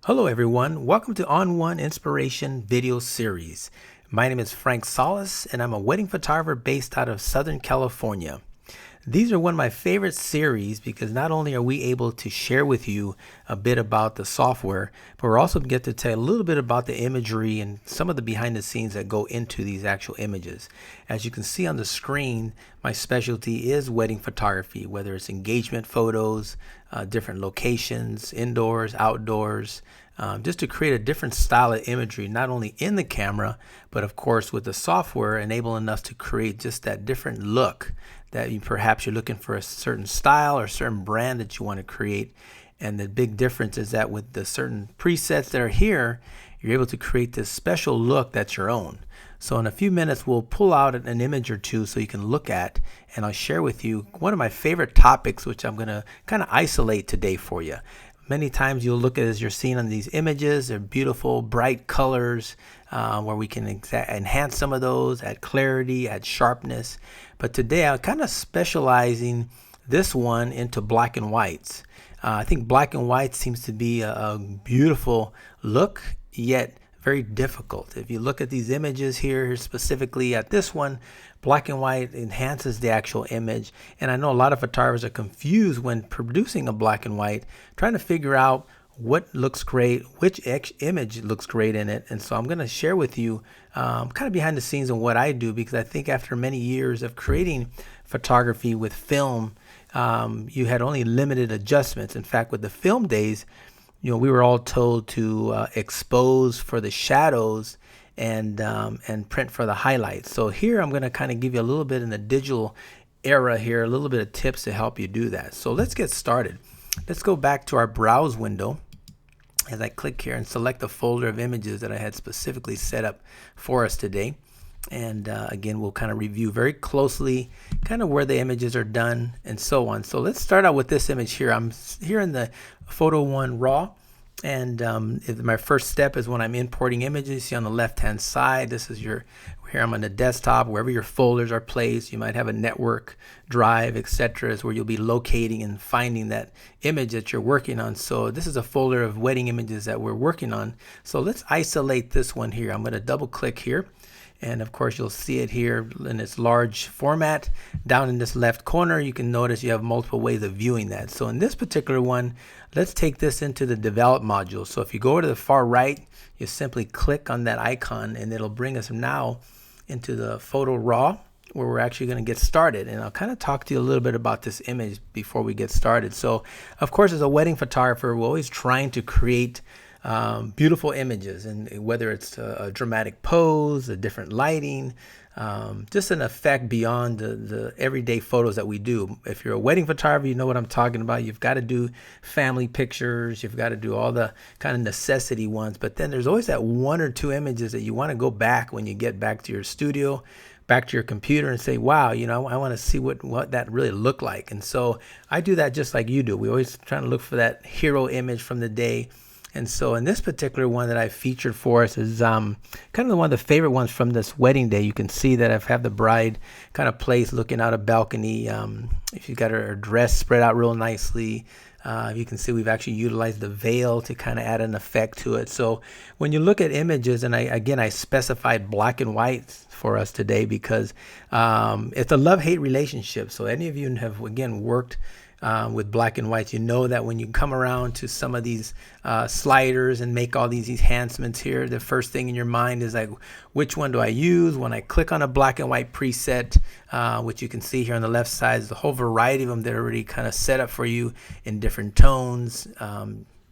Hello everyone, welcome to ON1 Inspiration video series. My name is Frank Salas and I'm a wedding photographer based out of Southern California. These are one of my favorite series because not only are we able to share with you a bit about the software, but we're also get to tell you a little bit about the imagery and some of the behind the scenes that go into these actual images. As you can see on the screen, my specialty is wedding photography, whether it's engagement photos, different locations, indoors, outdoors, just to create a different style of imagery, not only in the camera, but of course with the software enabling us to create just that different look that perhaps you're looking for a certain style or certain brand that you want to create. And the big difference is that with the certain presets that are here, you're able to create this special look that's your own. So in a few minutes, we'll pull out an image or two so you can look at, and I'll share with you one of my favorite topics, which I'm going to kind of isolate today for you. Many times you'll look at, as you're seeing on these images, they're beautiful, bright colors where we can enhance some of those, add clarity, add sharpness. But today I'm kind of specializing this one into black and whites. I think black and white seems to be a beautiful look, yet very difficult. If you look at these images here, specifically at this one, black and white enhances the actual image. And I know a lot of photographers are confused when producing a black and white, trying to figure out what looks great, which image looks great in it. And so I'm going to share with you kind of behind the scenes on what I do, because I think after many years of creating photography with film, you had only limited adjustments. In fact, with the film days, we were all told to expose for the shadows and print for the highlights. So here I'm going to kind of give you a little bit in the digital era here, a little bit of tips to help you do that. So let's get started. Let's go back to our browse window as I click here and select the folder of images that I had specifically set up for us today. And again, we'll kind of review very closely kind of where the images are done and so on. So let's start out with this image here. I'm here in the Photo One Raw. And my first step is when I'm importing images. You see on the left hand side, this is here I'm on the desktop, wherever your folders are placed. You might have a network drive, etc., is where you'll be locating and finding that image that you're working on. So this is a folder of wedding images that we're working on. So let's isolate this one here. I'm going to double click here. And of course, you'll see it here in its large format. Down in this left corner, you can notice you have multiple ways of viewing that. So in this particular one, let's take this into the develop module. So if you go to the far right, you simply click on that icon and it'll bring us now into the photo raw, where we're actually going to get started. And I'll kind of talk to you a little bit about this image before we get started. So of course, as a wedding photographer, we're always trying to create beautiful images, and whether it's a dramatic pose, a different lighting, just an effect beyond the everyday photos that we do. If you're a wedding photographer, you know what I'm talking about. You've got to do family pictures, you've got to do all the kind of necessity ones, but then there's always that one or two images that you want to go back when you get back to your studio, back to your computer, and say, wow, I want to see what that really looked like. And so I do that just like you do. We always trying to look for that hero image from the day. And so in this particular one that I featured for us is kind of one of the favorite ones from this wedding day. You can see that I've had the bride kind of placed looking out a balcony. If you've got her dress spread out real nicely, you can see we've actually utilized the veil to kind of add an effect to it. So when you look at images, and I specified black and white for us today because it's a love-hate relationship. So any of you have, again, worked with black and white, you know that when you come around to some of these sliders and make all these enhancements here, the first thing in your mind is like, which one do I use? When I click on a black and white preset, which you can see here on the left side, is the whole variety of them that are already kind of set up for you in different tones,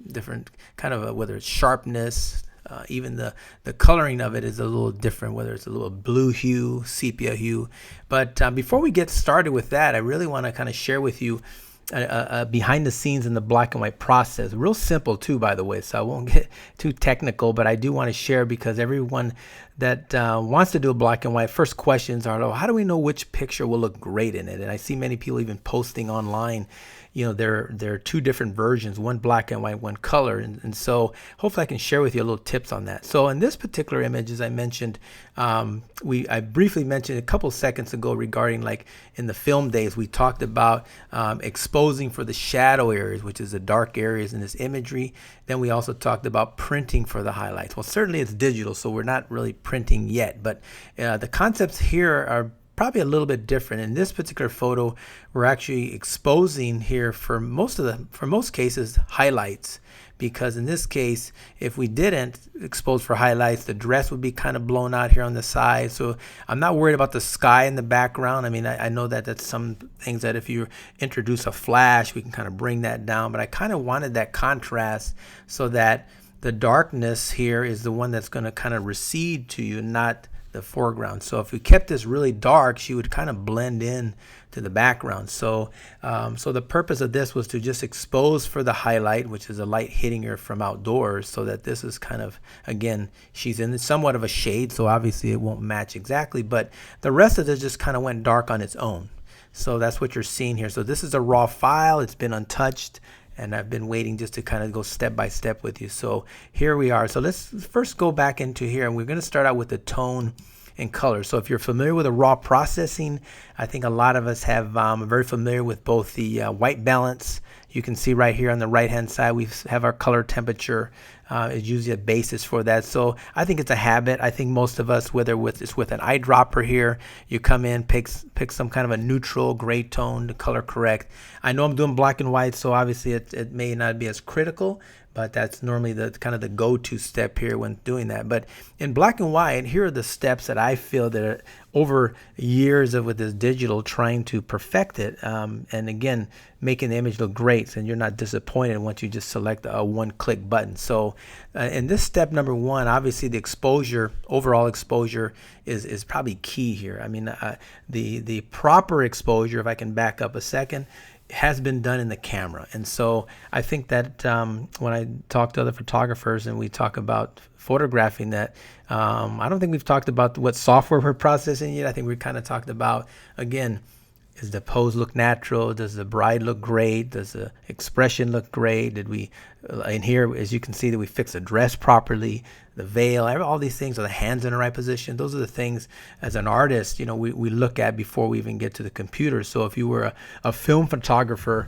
different kind of whether it's sharpness, even the coloring of it is a little different, whether it's a little blue hue, sepia hue. But before we get started with that, I really want to kind of share with you behind the scenes in the black and white process. Real simple too, by the way, so I won't get too technical, but I do want to share because everyone wants to do a black and white, first questions are, oh, how do we know which picture will look great in it? And I see many people even posting online, there are two different versions, one black and white, one color. And so hopefully I can share with you a little tips on that. So in this particular image, as I mentioned, I briefly mentioned a couple seconds ago regarding, like, in the film days, we talked about exposing for the shadow areas, which is the dark areas in this imagery. Then we also talked about printing for the highlights. Well, certainly it's digital, so we're not really printing yet, but the concepts here are probably a little bit different. In this particular photo, we're actually exposing here for most cases highlights, because in this case, if we didn't expose for highlights, the dress would be kind of blown out here on the side. So I'm not worried about the sky in the background. I mean, I know that that's some things that if you introduce a flash, we can kind of bring that down, but I kind of wanted that contrast so that the darkness here is the one that's going to kind of recede to you, not the foreground. So if we kept this really dark, she would kind of blend in to the background. So so the purpose of this was to just expose for the highlight, which is a light hitting her from outdoors, so that this is kind of, again, she's in somewhat of a shade, so obviously it won't match exactly, but the rest of it just kind of went dark on its own. So that's what you're seeing here. So this is a raw file. It's been untouched, and I've been waiting just to kind of go step by step with you. So here we are. So let's first go back into here, and we're going to start out with the tone and color. So if you're familiar with a raw processing, I think a lot of us are very familiar with both the white balance. You can see right here on the right hand side, we have our color temperature is usually a basis for that. So I think it's a habit. I think most of us, whether it's with an eyedropper here, you come in, pick some kind of a neutral gray tone to color correct. I know I'm doing black and white, so obviously it may not be as critical, but that's normally the kind of the go-to step here when doing that. But in black and white, here are the steps that I feel that are over years of with this digital trying to perfect it, and again making the image look great, and you're not disappointed once you just select a one-click button. So in this step number one, obviously the exposure, overall exposure is probably key here. I mean, the proper exposure, if I can back up a second, has been done in the camera. And so I think that when I talk to other photographers and we talk about photographing that, I don't think we've talked about what software we're processing yet. I think we kind of talked about, again, does the pose look natural? Does the bride look great? Does the expression look great? Did we, in here, as you can see, that we fix the dress properly, the veil, all these things, are the hands in the right position? Those are the things as an artist, we look at before we even get to the computer. So if you were a film photographer,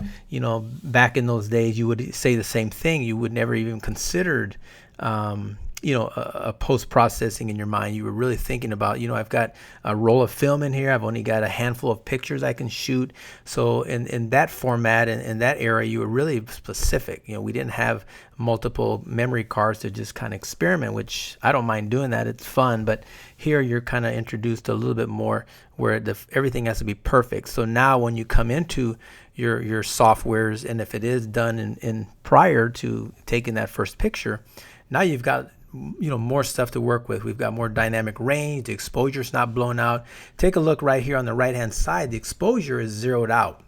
back in those days, you would say the same thing. You would never even considered a post-processing in your mind. You were really thinking about, I've got a roll of film in here. I've only got a handful of pictures I can shoot. So in that format and in that era, you were really specific. We didn't have multiple memory cards to just kind of experiment, which I don't mind doing that. It's fun. But here you're kind of introduced to a little bit more where everything has to be perfect. So now when you come into your softwares, and if it is done in prior to taking that first picture, now you've got more stuff to work with. We've got more dynamic range. The exposure's not blown out. Take a look right here on the right hand side. The exposure is zeroed out,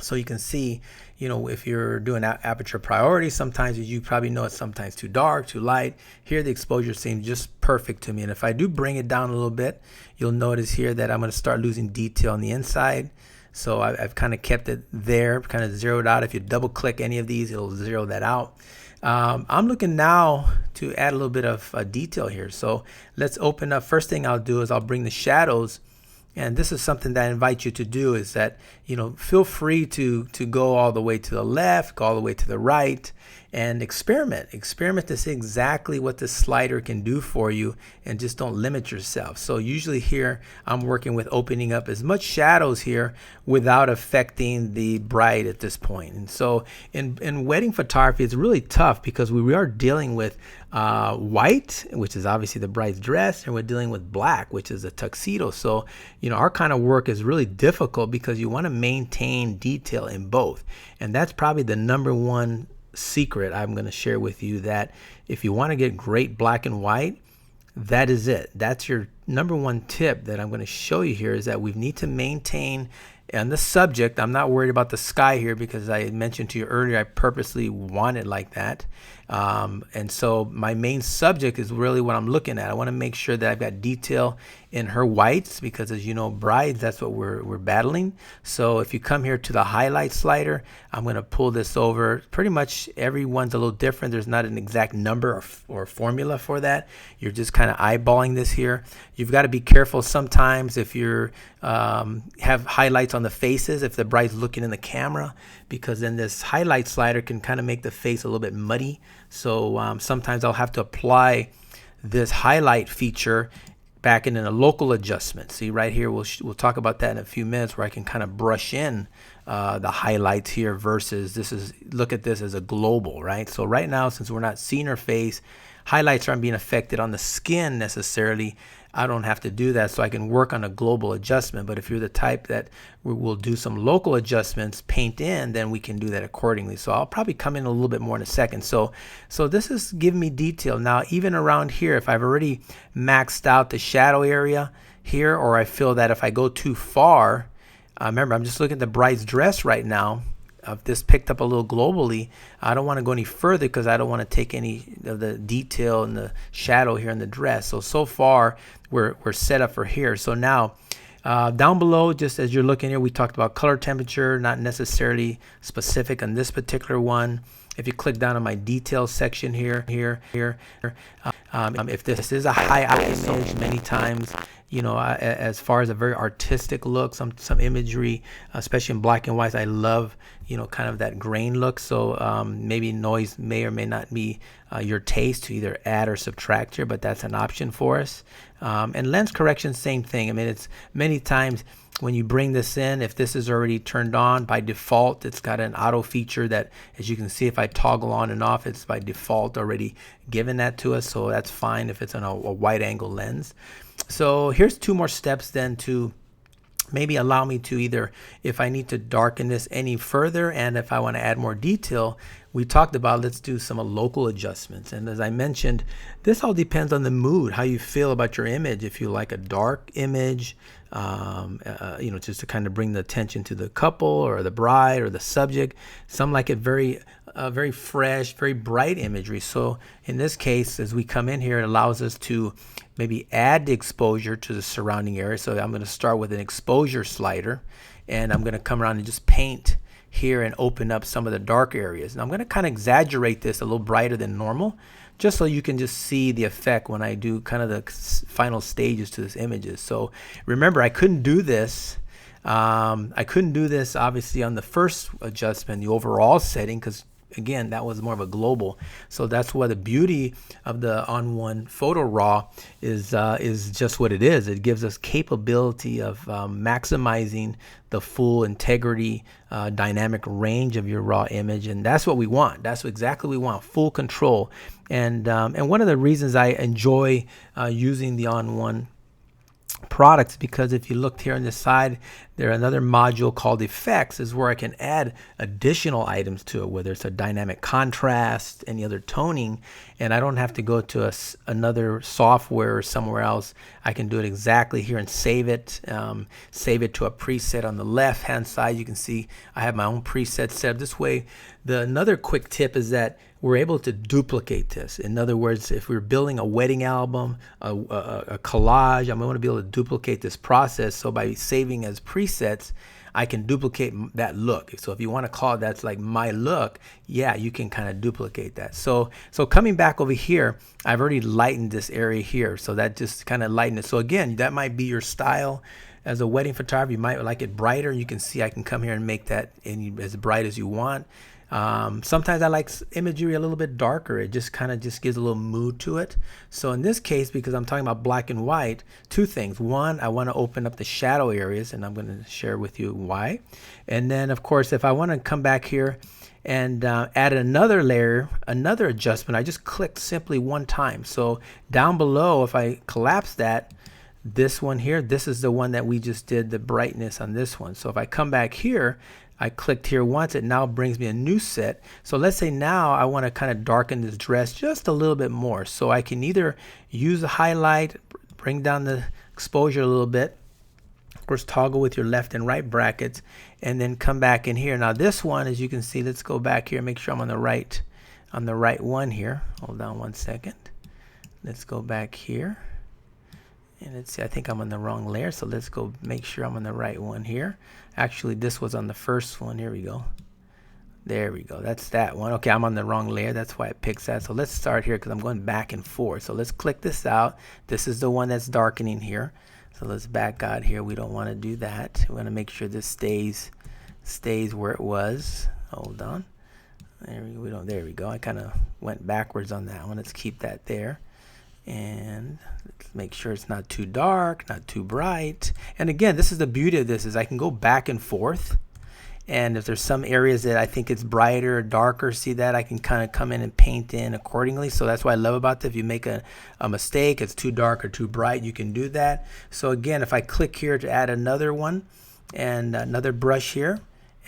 so you can see, if you're doing aperture priority, sometimes you probably know it's sometimes too dark, too light. Here the exposure seems just perfect to me. And if I do bring it down a little bit, you'll notice here that I'm going to start losing detail on the inside. So I've kind of kept it there, kind of zeroed out. If you double click any of these, it'll zero that out. I'm looking now to add a little bit of detail here. So let's open up. First thing I'll do is I'll bring the shadows. And this is something that I invite you to do, is that, feel free to go all the way to the left, go all the way to the right, and experiment to see exactly what the slider can do for you, and just don't limit yourself. So usually here I'm working with opening up as much shadows here without affecting the bride at this point. And so in wedding photography, it's really tough because we are dealing with white, which is obviously the bride's dress, and we're dealing with black, which is a tuxedo. So our kind of work is really difficult because you want to maintain detail in both, and that's probably the number one secret I'm going to share with you, that if you want to get great black and white, that is it. That's your number one tip that I'm going to show you here is that we need to maintain, and the subject, I'm not worried about the sky here because I mentioned to you earlier I purposely want it like that. And so my main subject is really what I'm looking at. I want to make sure that I've got detail in her whites because, as you know, brides, that's what we're battling. So if you come here to the highlight slider, I'm going to pull this over. Pretty much everyone's a little different. There's not an exact number or formula for that. You're just kind of eyeballing this here. You've got to be careful sometimes if you're have highlights on the faces, if the bride's looking in the camera, because then this highlight slider can kind of make the face a little bit muddy. So sometimes I'll have to apply this highlight feature back in a local adjustment. See right here, we'll talk about that in a few minutes, where I can kind of brush in the highlights here versus look at this as a global, right? So right now, since we're not seeing her face, highlights aren't being affected on the skin necessarily. I don't have to do that, so I can work on a global adjustment. But if you're the type that will do some local adjustments, paint in, then we can do that accordingly. So I'll probably come in a little bit more in a second. So this is giving me detail. Now, even around here, if I've already maxed out the shadow area here, or I feel that if I go too far, remember, I'm just looking at the bride's dress right now. If this picked up a little globally, I don't want to go any further because I don't want to take any of the detail and the shadow here in the dress. So far we're set up for here. So now down below, just as you're looking here, we talked about color temperature, not necessarily specific on this particular one. If you click down on my details section here, if this is a high image, many times, you know, as far as a very artistic look, some imagery, especially in black and white, I love, you know, kind of that grain look. So maybe noise may or may not be your taste to either add or subtract here, but that's an option for us. And lens correction, same thing. I mean, it's many times when you bring this in, if this is already turned on by default, it's got an auto feature that, as you can see, if I toggle on and off, it's by default already given that to us. So that's fine if it's on a wide angle lens. So here's two more steps then to maybe allow me to either, if I need to darken this any further, and if I want to add more detail, we talked about let's do some local adjustments. And as I mentioned, this all depends on the mood, how you feel about your image. If you like a dark image, you know, just to kind of bring the attention to the couple or the bride or the subject. Some like it very fresh, very bright imagery. So in this case, as we come in here, it allows us to maybe add the exposure to the surrounding area. So I'm going to start with an exposure slider, and I'm going to come around and just paint here and open up some of the dark areas. And I'm going to kind of exaggerate this a little brighter than normal, just so you can just see the effect when I do kind of the final stages to this images. So remember, I couldn't do this. Obviously on the first adjustment, the overall setting, because again, that was more of a global. So that's why the beauty of the ON1 Photo RAW is just what it is. It gives us capability of maximizing the full integrity, dynamic range of your raw image, and that's what we want. That's exactly what we want, full control. And one of the reasons I enjoy using the ON1 products, because if you looked here on the side, there's another module called effects, is where I can add additional items to it, whether it's a dynamic contrast, any other toning, and I don't have to go to another software or somewhere else. I can do it exactly here and save it to a preset on the left hand side. You can see I have my own preset set up this way. Another quick tip is that we're able to duplicate this. In other words, if we're building a wedding album, a collage, I'm going to be able to duplicate this process. So by saving as presets, I can duplicate that look. So if you want to call it that's like my look, yeah, you can kind of duplicate that. So coming back over here, I've already lightened this area here. So that just kind of lightened it. So again, that might be your style. As a wedding photographer, you might like it brighter. You can see I can come here and make that as bright as you want. Sometimes I like imagery a little bit darker. It just kind of gives a little mood to it. So in this case, because I'm talking about black and white, two things. One, I want to open up the shadow areas, and I'm going to share with you why. And then, of course, if I want to come back here and add another layer, another adjustment, I just click simply one time. So down below, if I collapse that, this one here, this is the one that we just did the brightness on this one. So if I come back here, I clicked here once, it now brings me a new set. So let's say now I want to kind of darken this dress just a little bit more. So I can either use a highlight, bring down the exposure a little bit. Of course, toggle with your left and right brackets, and then come back in here. Now this one, as you can see, let's go back here, make sure I'm on the right one here. Hold on one second. Let's go back here. And let's see, I think I'm on the wrong layer, so let's go make sure I'm on the right one here. Actually, this was on the first one. Here we go. There we go. That's that one. Okay, I'm on the wrong layer. That's why it picks that. So let's start here because I'm going back and forth. So let's click this out. This is the one that's darkening here. So let's back out here. We don't want to do that. We want to make sure this stays where it was. Hold on. There we go. I kind of went backwards on that one. Let's keep that there. And let's make sure it's not too dark, not too bright. And again, this is the beauty of this, is I can go back and forth. And if there's some areas that I think it's brighter or darker, see that, I can kind of come in and paint in accordingly. So that's what I love about this. If you make a mistake, it's too dark or too bright, you can do that. So again, if I click here to add another one and another brush here,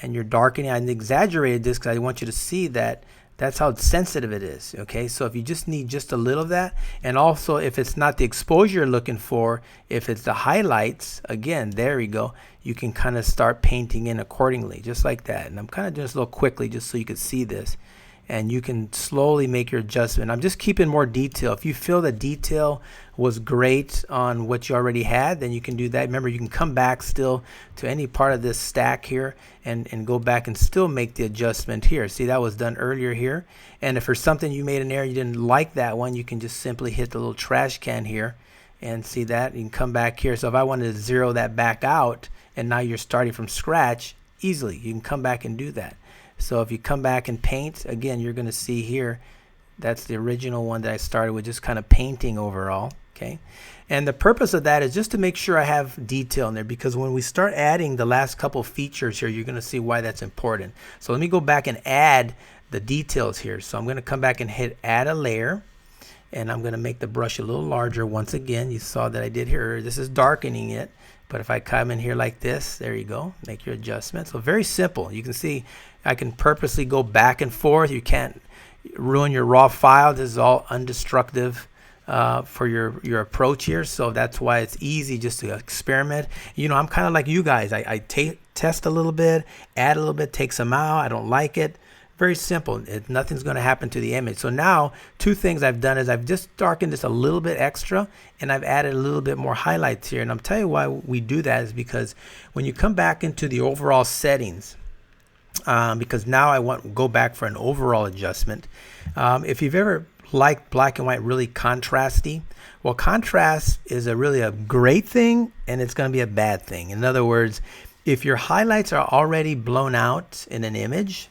and you're darkening, I exaggerated this because I want you to see that that's how sensitive it is. Okay, so if you just need just a little of that, and also if it's not the exposure you're looking for, if it's the highlights, again, there we go, you can kind of start painting in accordingly, just like that. And I'm kind of doing this a little quickly just so you can see this, and you can slowly make your adjustment. I'm just keeping more detail. If you feel the detail was great on what you already had, then you can do that. Remember, you can come back still to any part of this stack here and go back and still make the adjustment here. See, that was done earlier here. And if there's something you made an error, you didn't like that one, you can just simply hit the little trash can here and see that. You can come back here. So if I wanted to zero that back out, and now you're starting from scratch, easily, you can come back and do that. So if you come back and paint, again, you're going to see here, that's the original one that I started with, just kind of painting overall. Okay, and the purpose of that is just to make sure I have detail in there, because when we start adding the last couple features here, you're going to see why that's important. So let me go back and add the details here. So I'm going to come back and hit add a layer, and I'm going to make the brush a little larger. Once again, you saw that I did here, this is darkening it. But if I come in here like this, there you go, make your adjustment. So very simple. You can see I can purposely go back and forth. You can't ruin your raw file. This is all undestructive for your approach here. So that's why it's easy just to experiment. You know, I'm kind of like you guys. I test a little bit, add a little bit, take some out. I don't like it. Very simple. Nothing's going to happen to the image. So now two things I've done is I've just darkened this a little bit extra, and I've added a little bit more highlights here. And I'm telling you why we do that is because when you come back into the overall settings, because now I want to go back for an overall adjustment. If you've ever liked black and white really contrasty, well, contrast is really a great thing, and it's going to be a bad thing. In other words, if your highlights are already blown out in an image,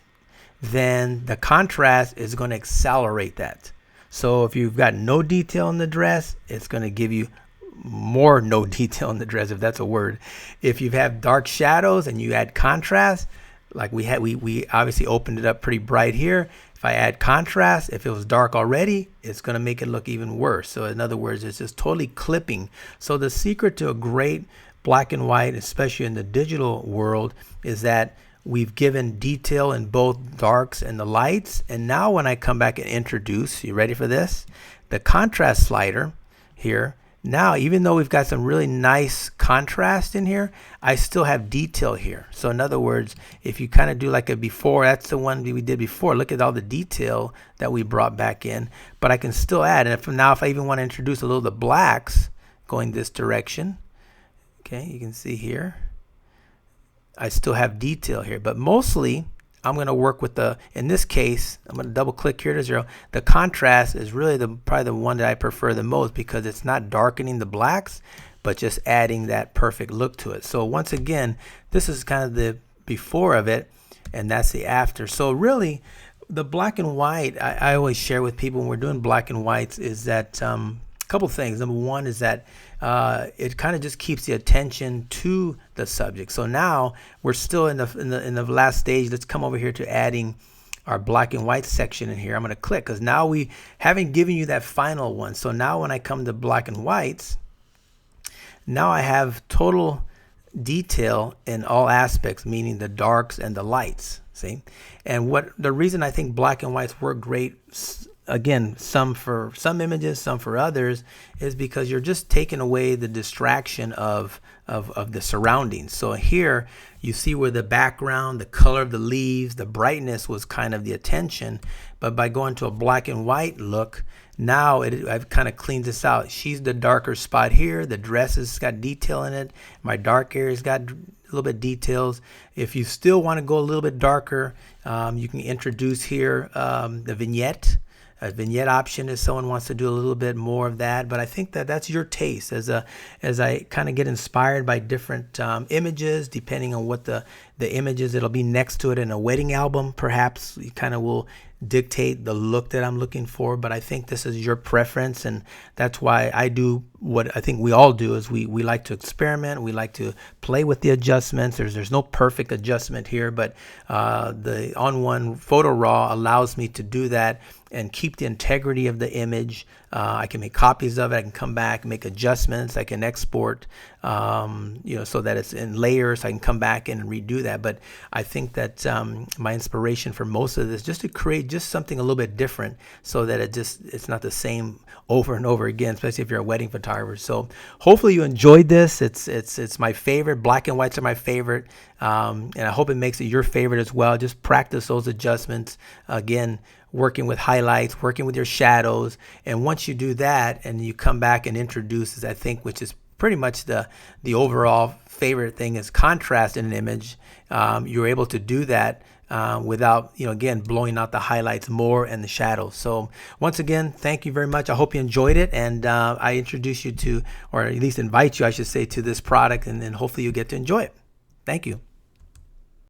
then the contrast is going to accelerate that. So if you've got no detail in the dress, it's going to give you more no detail in the dress, if that's a word. If you have dark shadows and you add contrast, like we obviously opened it up pretty bright here. If I add contrast, if it was dark already, it's going to make it look even worse. So in other words, it's just totally clipping. So the secret to a great black and white, especially in the digital world, is that we've given detail in both darks and the lights. And now when I come back and introduce, you ready for this? The contrast slider here. Now, even though we've got some really nice contrast in here, I still have detail here. So in other words, if you kind of do like a before, that's the one we did before. Look at all the detail that we brought back in. But I can still add. And if I even want to introduce a little of the blacks going this direction, okay, you can see here, I still have detail here. But mostly, I'm going to work with in this case, I'm going to double click here to 0. The contrast is really probably the one that I prefer the most, because it's not darkening the blacks, but just adding that perfect look to it. So once again, this is kind of the before of it, and that's the after. So really, the black and white, I always share with people when we're doing black and whites is that a couple things. Number one is that it kind of just keeps the attention to the subject. So now we're still in the last stage. Let's come over here to adding our black and white section in here. I'm going to click because now we haven't given you that final one. So now when I come to black and whites, now I have total detail in all aspects, meaning the darks and the lights. See, and the reason I think black and whites work great again, some for some images, some for others, is because you're just taking away the distraction of the surroundings. So here you see where the background, the color of the leaves, the brightness was kind of the attention. But by going to a black and white look, now I've kind of cleaned this out. She's the darker spot here. The dress has got detail in it. My dark area's got a little bit details. If you still want to go a little bit darker, you can introduce here the vignette. A vignette option if someone wants to do a little bit more of that, but I think that that's your taste. As I kind of get inspired by different images, depending on what the images that'll be next to it in a wedding album, perhaps you kind of will dictate the look that I'm looking for. But I think this is your preference, and that's why I do what I think we all do, is we like to experiment. We like to play with the adjustments. There's no perfect adjustment here, but the ON1 Photo Raw allows me to do that and keep the integrity of the image. I can make copies of it. I can come back, make adjustments. I can export, so that it's in layers. I can come back and redo that. But I think that my inspiration for most of this, just to create just something a little bit different, so that it's not the same over and over again, especially if you're a wedding photographer. So hopefully you enjoyed this. It's my favorite. Black and whites are my favorite, and I hope it makes it your favorite as well. Just practice those adjustments again. Working with highlights, working with your shadows. And once you do that and you come back and introduce, I think, which is pretty much the overall favorite thing, is contrast in an image. You're able to do that without, again, blowing out the highlights more and the shadows. So once again, thank you very much. I hope you enjoyed it. And I introduce you to, or at least invite you, I should say, to this product, and then hopefully you get to enjoy it. Thank you.